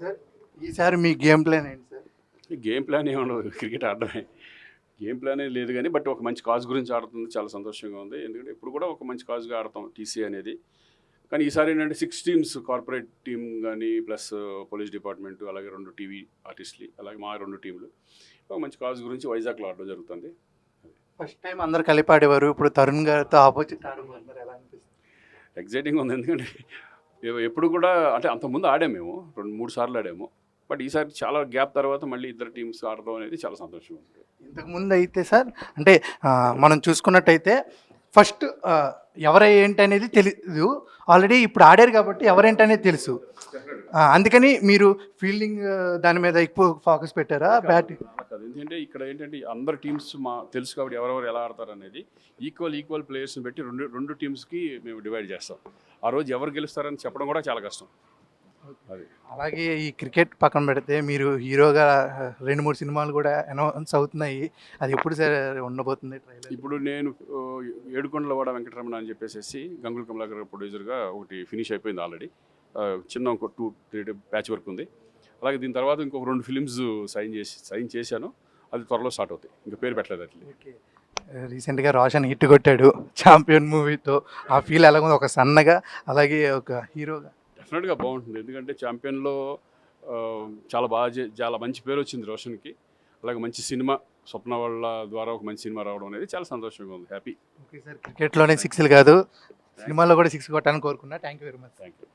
Sir ఈసారి మీ game plan ఏంటి sir? ఈ గేమ్ ప్లాన్ ఏముండదు, క్రికెట్ ఆడడమే. గేమ్ ప్లాన్ ఏం లేదు కానీ బట్ ఒక మంచి కాజ్ గురించి ఆడుతుంది, చాలా సంతోషంగా ఉంది. ఎందుకంటే ఇప్పుడు కూడా ఒక మంచి కాజ్గా ఆడతాం టీసీ అనేది. కానీ ఈసారి ఏంటంటే 6 టీమ్స్, కార్పొరేట్ టీమ్ కానీ ప్లస్ పోలీస్ డిపార్ట్మెంట్, అలాగే 2 టీవీ ఆర్టిస్టులు, అలాగే మా 2 టీంలు ఒక మంచి కాజ్ గురించి వైజాగ్లో ఆడడం జరుగుతుంది. ఫస్ట్ టైం అందరు కలిపి ఆడేవారు, ఇప్పుడు తరుణ్ గారితో ఆపోజిట్ ఆడబోతున్నారు, ఎలా అనిపిస్తుంది? ఎగ్జైటింగ్ ఉంది, ఎందుకంటే ఎప్పుడు కూడా అంటే అంతకుముందు ఆడాము, మేము 2-3 సార్లు ఆడాము. బట్ ఈసారి చాలా గ్యాప్ తర్వాత మళ్ళీ ఇద్దరు టీమ్స్ ఆడడం అనేది చాలా సంతోషంగా ఉంది. ఇంతకుముందు అయితే సార్ అంటే మనం చూసుకున్నట్టయితే ఫస్ట్ ఎవరై ఏంటి అనేది తెలీదు, ఆల్రెడీ ఇప్పుడు ఆడారు కాబట్టి ఎవరేంటనేది తెలుసు. అందుకని మీరు ఫీల్డింగ్ దాని మీద ఎక్కువ ఫోకస్ పెట్టారా బ్యాటింగ్? కాదు, ఎందుకంటే ఇక్కడ ఏంటంటే అందరు టీమ్స్ మా తెలుసు కాబట్టి ఎవరెవరు ఎలా ఆడతారు అనేది ఈక్వల్ ప్లేయర్స్ని పెట్టి రెండు టీమ్స్కి మేము డివైడ్ చేస్తాం. ఆ రోజు ఎవరు గెలుస్తారని చెప్పడం కూడా చాలా కష్టం. అది అలాగే ఈ క్రికెట్ పక్కన పెడితే మీరు హీరోగా 2-3 సినిమాలు కూడా అనౌన్స్ అవుతున్నాయి, అది ఎప్పుడు సార్ ఉండబోతుంది ట్రైలర్? ఇప్పుడు నేను ఏడుకొండలవాడ వెంకటరమణ అని చెప్పేసి గంగుల కమలాకర్ ప్రొడ్యూసర్గా ఒకటి ఫినిష్ అయిపోయింది ఆల్రెడీ. చిన్న ఒక 2-3 ప్యాచ్ వర్క్ ఉంది. అలాగే దీని తర్వాత ఇంకొక 2 ఫిలిమ్స్ సైన్ చేశాను, అది త్వరలో స్టార్ట్ అవుతాయి. ఇంకా పేరు పెట్టలేదు అట్లా. ఓకే. రీసెంట్గా రోషన్ హిట్ కొట్టాడు ఛాంపియన్ మూవీతో, ఆ ఫీల్ ఎలాగుంది ఒక సన్నగా అలాగే ఒక హీరోగా? డెఫినెట్గా బాగుంటుంది, ఎందుకంటే ఛాంపియన్లో చాలా మంచి పేరు వచ్చింది రోషన్కి. అలాగే మంచి సినిమా, స్వప్న వాళ్ళ ద్వారా ఒక మంచి సినిమా రావడం అనేది చాలా సంతోషంగా ఉంది, హ్యాపీ. ఓకే సార్, క్రికెట్లోనే 6లు కాదు సినిమాలో కూడా 6 కొట్టాలని కోరుకున్నా. Thank you very much. Thank you.